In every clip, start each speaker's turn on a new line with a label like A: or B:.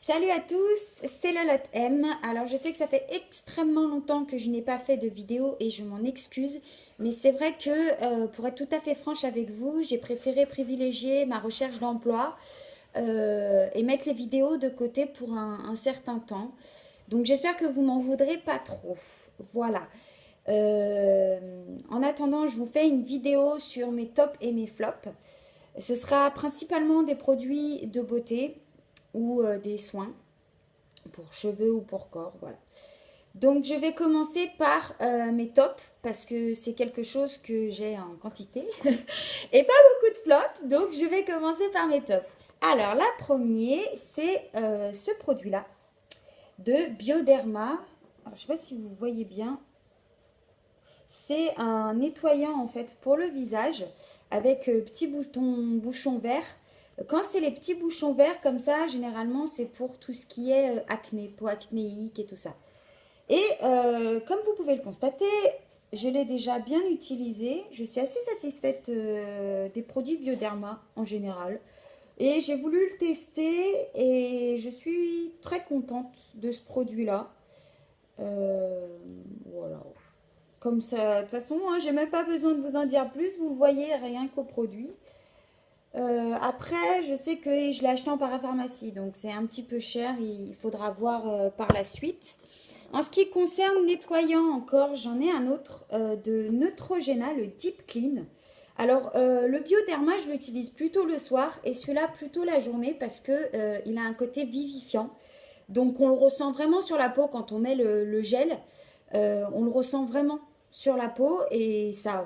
A: Salut à tous, c'est Lolotte M. Alors je sais que ça fait extrêmement longtemps que je n'ai pas fait de vidéo et je m'en excuse, mais c'est vrai que pour être tout à fait franche avec vous, j'ai préféré privilégier ma recherche d'emploi et mettre les vidéos de côté pour un certain temps. Donc j'espère que vous m'en voudrez pas trop. Voilà. Euh, En attendant, je vous fais une vidéo sur mes tops et mes flops. Ce sera principalement des produits de beauté ou des soins pour cheveux ou pour corps, voilà. Donc je vais commencer par mes tops parce que c'est quelque chose que j'ai en quantité et pas beaucoup de flops, donc je vais commencer par mes tops. Alors la première, c'est ce produit-là de Bioderma. Alors, je ne sais pas si vous voyez bien. C'est un nettoyant en fait pour le visage avec petit bouchon vert. Quand c'est les petits bouchons verts comme ça, généralement c'est pour tout ce qui est acné, peau acnéique et tout ça. Et comme vous pouvez le constater, je l'ai déjà bien utilisé. Je suis assez satisfaite des produits Bioderma en général. Et j'ai voulu le tester et je suis très contente de ce produit-là. Voilà. Comme ça, de toute façon, hein, j'ai même pas besoin de vous en dire plus, vous le voyez rien qu'au produit. Après, je sais que je l'ai acheté en parapharmacie, donc c'est un petit peu cher, il faudra voir par la suite. En ce qui concerne nettoyant encore, j'en ai un autre de Neutrogena, le Deep Clean. Alors, le Bioderma, je l'utilise plutôt le soir et celui-là plutôt la journée parce que il a un côté vivifiant. Donc, on le ressent vraiment sur la peau quand on met le gel. On le ressent vraiment sur la peau et ça,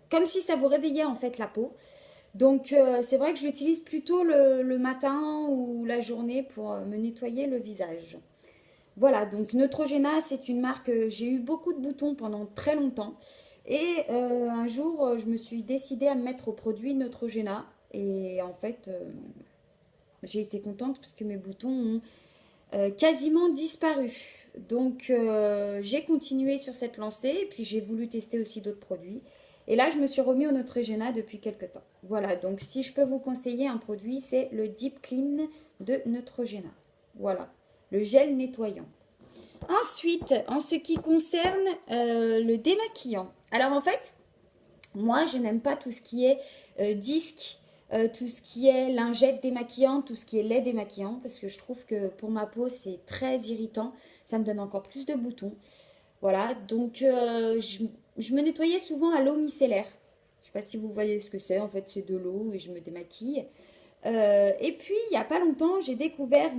A: comme si ça vous réveillait en fait la peau. Donc c'est vrai que je l'utilise plutôt le matin ou la journée pour me nettoyer le visage. Voilà, donc Neutrogena, c'est une marque, j'ai eu beaucoup de boutons pendant très longtemps. Et un jour, je me suis décidée à me mettre au produit Neutrogena. Et en fait, j'ai été contente parce que mes boutons ont quasiment disparu. Donc j'ai continué sur cette lancée et puis j'ai voulu tester aussi d'autres produits. Et là, je me suis remis au Neutrogena depuis quelques temps. Voilà, donc si je peux vous conseiller un produit, c'est le Deep Clean de Neutrogena. Voilà, le gel nettoyant. Ensuite, en ce qui concerne le démaquillant. Alors en fait, moi, je n'aime pas tout ce qui est disque, tout ce qui est lingette démaquillante, tout ce qui est lait démaquillant, parce que je trouve que pour ma peau, c'est très irritant. Ça me donne encore plus de boutons. Voilà, donc je me nettoyais souvent à l'eau micellaire. Je ne sais pas si vous voyez ce que c'est. En fait, c'est de l'eau et je me démaquille. Et puis, il n'y a pas longtemps, j'ai découvert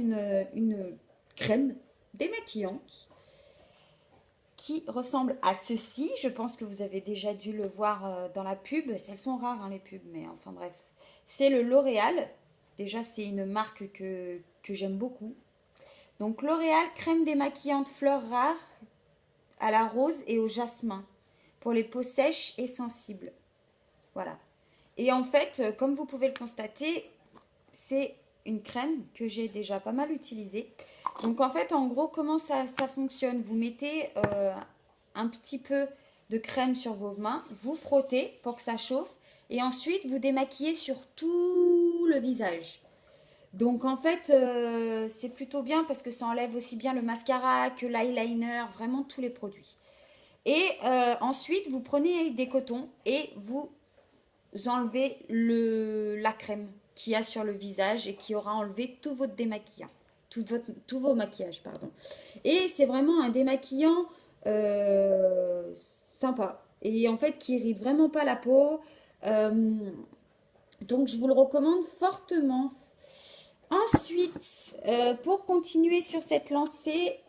A: une crème démaquillante qui ressemble à ceci. Je pense que vous avez déjà dû le voir dans la pub. Elles sont rares, hein, les pubs, mais enfin bref. C'est le L'Oréal. Déjà, c'est une marque que j'aime beaucoup. Donc, L'Oréal crème démaquillante fleurs rares à la rose et au jasmin pour les peaux sèches et sensibles. Voilà. Et en fait, comme vous pouvez le constater, c'est une crème que j'ai déjà pas mal utilisée. Donc en fait, en gros, comment ça fonctionne? Vous mettez un petit peu de crème sur vos mains, vous frottez pour que ça chauffe et ensuite vous démaquillez sur tout le visage. Donc en fait, c'est plutôt bien parce que ça enlève aussi bien le mascara que l'eyeliner, vraiment tous les produits. Et ensuite, vous prenez des cotons et vous enlevez la crème qu'il y a sur le visage et qui aura enlevé tout votre démaquillant, tous vos maquillages, pardon. Et c'est vraiment un démaquillant sympa et en fait qui irrite vraiment pas la peau. Euh, donc je vous le recommande fortement. Ensuite, pour continuer sur cette lancée,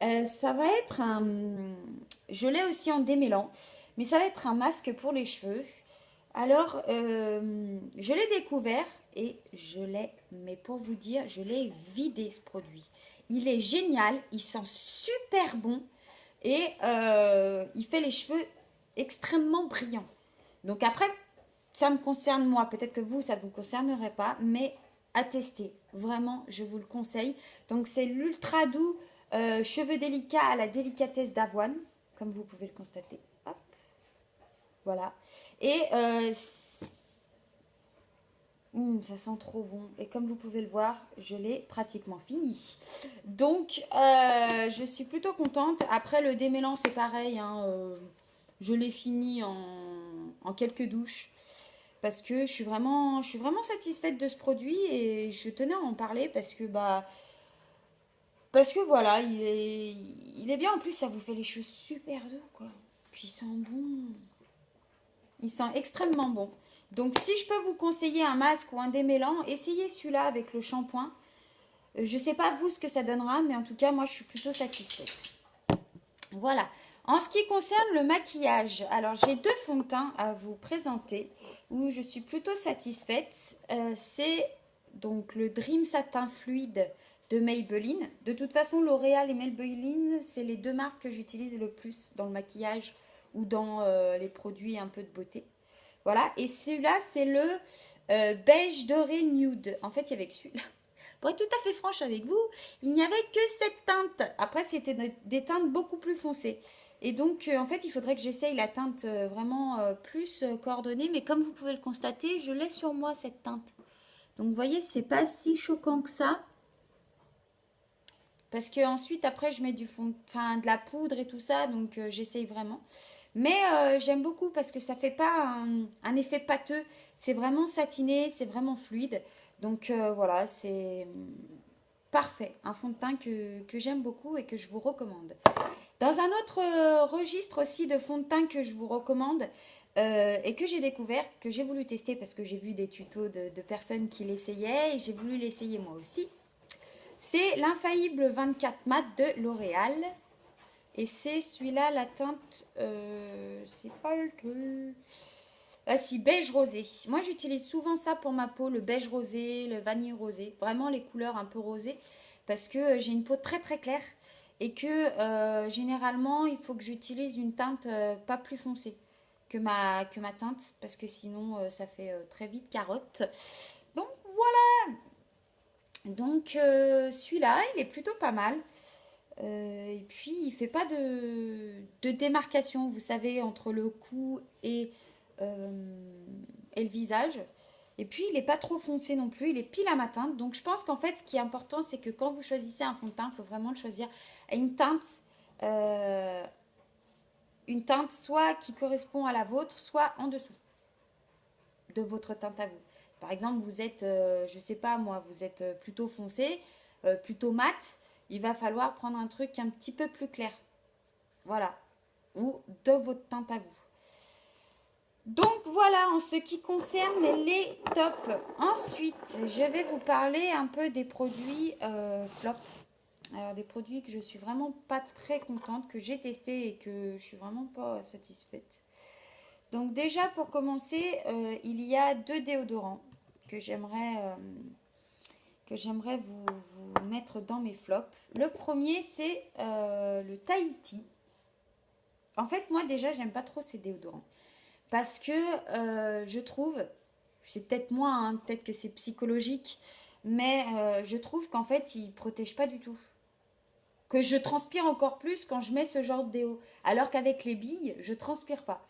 A: ça va être un... Je l'ai aussi en démêlant, mais ça va être un masque pour les cheveux. Alors, je l'ai découvert et je l'ai, mais pour vous dire, je l'ai vidé ce produit. Il est génial, il sent super bon et il fait les cheveux extrêmement brillants. Donc après, ça me concerne moi, peut-être que vous, ça ne vous concernerait pas, mais à tester. Vraiment, je vous le conseille. Donc c'est l'ultra doux cheveux délicats à la délicatesse d'avoine, comme vous pouvez le constater. Hop, voilà. Et Ça sent trop bon. Et comme vous pouvez le voir, je l'ai pratiquement fini. Donc, je suis plutôt contente. Après, le démêlant, c'est pareil, hein, je l'ai fini en quelques douches. Parce que je suis vraiment satisfaite de ce produit et je tenais à en parler parce que voilà, il est bien. En plus, ça vous fait les cheveux super doux, quoi. Puis il sent bon. Il sent extrêmement bon. Donc, si je peux vous conseiller un masque ou un démêlant, essayez celui-là avec le shampoing. Je ne sais pas vous ce que ça donnera, mais en tout cas, moi, je suis plutôt satisfaite. Voilà. En ce qui concerne le maquillage, alors j'ai deux fonds de teint à vous présenter où je suis plutôt satisfaite. C'est donc le Dream Satin Fluide de Maybelline. De toute façon, L'Oréal et Maybelline, c'est les deux marques que j'utilise le plus dans le maquillage ou dans les produits un peu de beauté. Voilà. Et celui-là, c'est le beige doré nude. En fait, il y avait que celui-là. Pour être tout à fait franche avec vous, il n'y avait que cette teinte. Après, c'était des teintes beaucoup plus foncées. Et donc, en fait, il faudrait que j'essaye la teinte vraiment plus coordonnée. Mais comme vous pouvez le constater, je l'ai sur moi, cette teinte. Donc, vous voyez, c'est pas si choquant que ça. Parce que ensuite, après, je mets enfin, de la poudre et tout ça. Donc, j'essaye vraiment. Mais j'aime beaucoup parce que ça fait pas un effet pâteux. C'est vraiment satiné, c'est vraiment fluide. Donc, voilà, c'est parfait. Un fond de teint que j'aime beaucoup et que je vous recommande. Dans un autre registre aussi de fond de teint que je vous recommande et que j'ai découvert, que j'ai voulu tester parce que j'ai vu des tutos de personnes qui l'essayaient et j'ai voulu l'essayer moi aussi, c'est l'infaillible 24 mat de L'Oréal. Et c'est celui-là, la teinte, c'est pas le truc. Ah si, beige rosé. Moi, j'utilise souvent ça pour ma peau, le beige rosé, le vanille rosé. Vraiment les couleurs un peu rosées. Parce que j'ai une peau très très claire. Et que généralement, il faut que j'utilise une teinte pas plus foncée que ma teinte. Parce que sinon, ça fait très vite carotte. Donc voilà. Donc celui-là, il est plutôt pas mal. Et puis, il fait pas de démarcation, vous savez, entre le cou et le visage. Et puis, il n'est pas trop foncé non plus, il est pile à ma teinte. Donc, je pense qu'en fait, ce qui est important, c'est que quand vous choisissez un fond de teint, il faut vraiment le choisir à euh, une teinte soit qui correspond à la vôtre, soit en dessous de votre teinte à vous. Par exemple, vous êtes, je sais pas moi, vous êtes plutôt foncé, plutôt mat, il va falloir prendre un truc un petit peu plus clair. Voilà. Ou de votre teinte à vous. Donc voilà en ce qui concerne les tops. Ensuite, je vais vous parler un peu des produits flop. Alors des produits que je suis vraiment pas très contente, que j'ai testé et que je suis vraiment pas satisfaite. Donc déjà pour commencer, il y a deux déodorants que j'aimerais vous mettre dans mes flops. Le premier c'est le Tahiti. En fait moi déjà j'aime pas trop ces déodorants parce que je trouve, c'est peut-être moi, hein, peut-être que c'est psychologique, mais je trouve qu'en fait ils protègent pas du tout. Que je transpire encore plus quand je mets ce genre de déo. Alors qu'avec les billes, je transpire pas.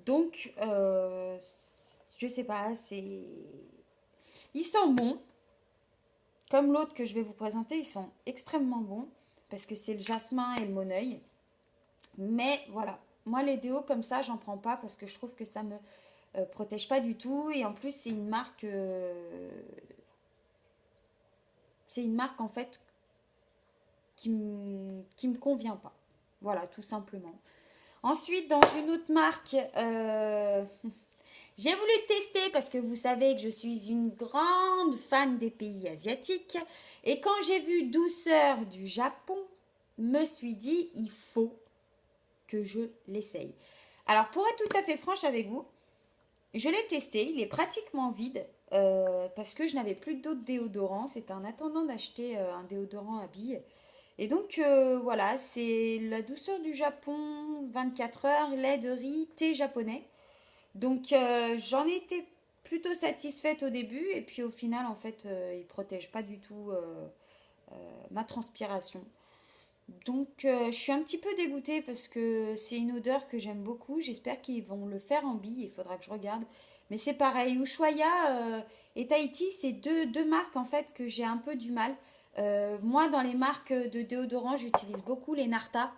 A: Donc, je sais pas, c'est. Ils sont bons, comme l'autre que je vais vous présenter, ils sont extrêmement bons, parce que c'est le jasmin et le moneuil. Mais voilà, moi les déos comme ça, j'en prends pas parce que je trouve que ça me protège pas du tout. Et en plus, c'est une marque en fait qui me convient pas. Voilà, tout simplement. Ensuite, dans une autre marque, j'ai voulu tester parce que vous savez que je suis une grande fan des pays asiatiques. Et quand j'ai vu Douceur du Japon, me suis dit, il faut que je l'essaye. Alors, pour être tout à fait franche avec vous, je l'ai testé, il est pratiquement vide parce que je n'avais plus d'autres déodorants. C'était en attendant d'acheter un déodorant à billes. Et donc voilà, c'est la douceur du Japon, 24 heures, lait de riz, thé japonais. Donc j'en étais plutôt satisfaite au début et puis au final en fait il protège pas du tout ma transpiration. Donc, je suis un petit peu dégoûtée parce que c'est une odeur que j'aime beaucoup. J'espère qu'ils vont le faire en bille. Il faudra que je regarde. Mais c'est pareil. Ushuaïa et Tahiti, c'est deux marques en fait que j'ai un peu du mal. Moi, dans les marques de déodorant, j'utilise beaucoup les Narta.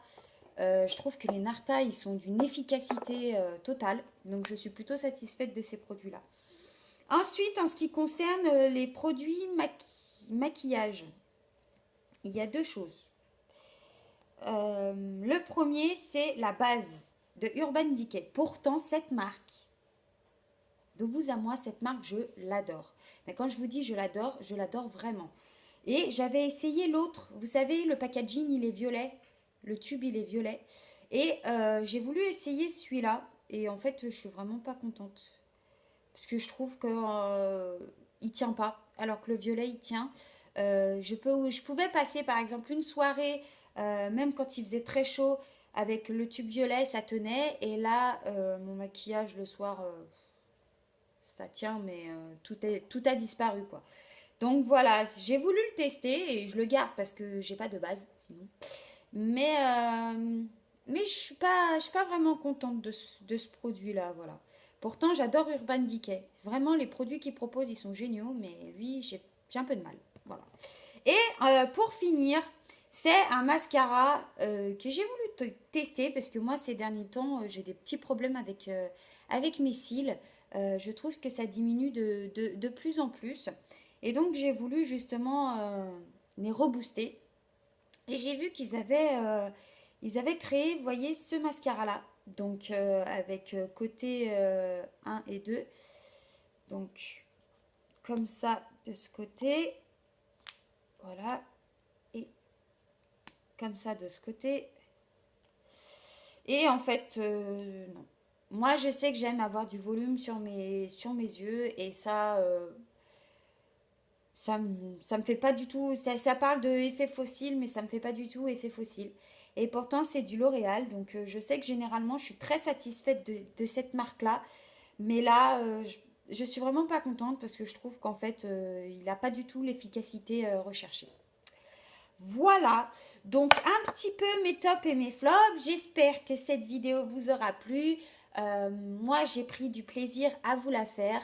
A: Je trouve que les Narta, ils sont d'une efficacité totale. Donc, je suis plutôt satisfaite de ces produits-là. Ensuite, en ce qui concerne les produits maquillage, il y a deux choses. Le premier, c'est la base de Urban Decay. Pourtant, cette marque, de vous à moi, cette marque, je l'adore. Mais quand je vous dis je l'adore vraiment. Et j'avais essayé l'autre. Vous savez, le packaging, il est violet. Le tube, il est violet. Et j'ai voulu essayer celui-là. Et en fait, je suis vraiment pas contente. Parce que je trouve que il tient pas. Alors que le violet, il tient. Je pouvais passer, par exemple, une soirée, même quand il faisait très chaud, avec le tube violet, ça tenait. Et là, mon maquillage le soir, ça tient, mais tout a disparu, quoi. Donc voilà, j'ai voulu le tester et je le garde parce que j'ai pas de base sinon. Mais, mais je suis pas vraiment contente de ce produit-là, voilà. Pourtant, j'adore Urban Decay. Vraiment, les produits qu'ils proposent, ils sont géniaux, mais lui, j'ai un peu de mal. Voilà. Et pour finir, c'est un mascara que j'ai voulu tester parce que moi, ces derniers temps, j'ai des petits problèmes avec mes cils. Je trouve que ça diminue de plus en plus. Et donc, j'ai voulu justement les rebooster. Et j'ai vu ils avaient créé, vous voyez, ce mascara-là. Donc, avec côté 1 et 2. Donc, comme ça, de ce côté. Voilà. Et comme ça, de ce côté. Et en fait, non. Moi, je sais que j'aime avoir du volume sur mes yeux. Et ça me fait pas du tout. Ça parle de effet fossile, mais ça me fait pas du tout effet fossile. Et pourtant, c'est du L'Oréal. Donc, je sais que généralement, je suis très satisfaite de cette marque-là. Mais là, je suis vraiment pas contente parce que je trouve qu'en fait, il n'a pas du tout l'efficacité recherchée. Voilà, donc un petit peu mes tops et mes flops. J'espère que cette vidéo vous aura plu. Moi, j'ai pris du plaisir à vous la faire.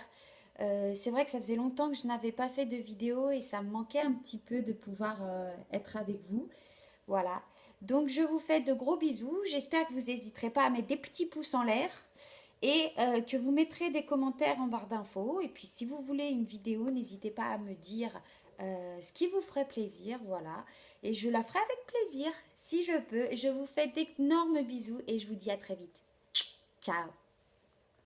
A: C'est vrai que ça faisait longtemps que je n'avais pas fait de vidéo et ça me manquait un petit peu de pouvoir être avec vous. Voilà. Donc, je vous fais de gros bisous. J'espère que vous n'hésiterez pas à mettre des petits pouces en l'air et que vous mettrez des commentaires en barre d'infos. Et puis, si vous voulez une vidéo, n'hésitez pas à me dire ce qui vous ferait plaisir. Voilà. Et je la ferai avec plaisir si je peux. Je vous fais d'énormes bisous et je vous dis à très vite. Ciao.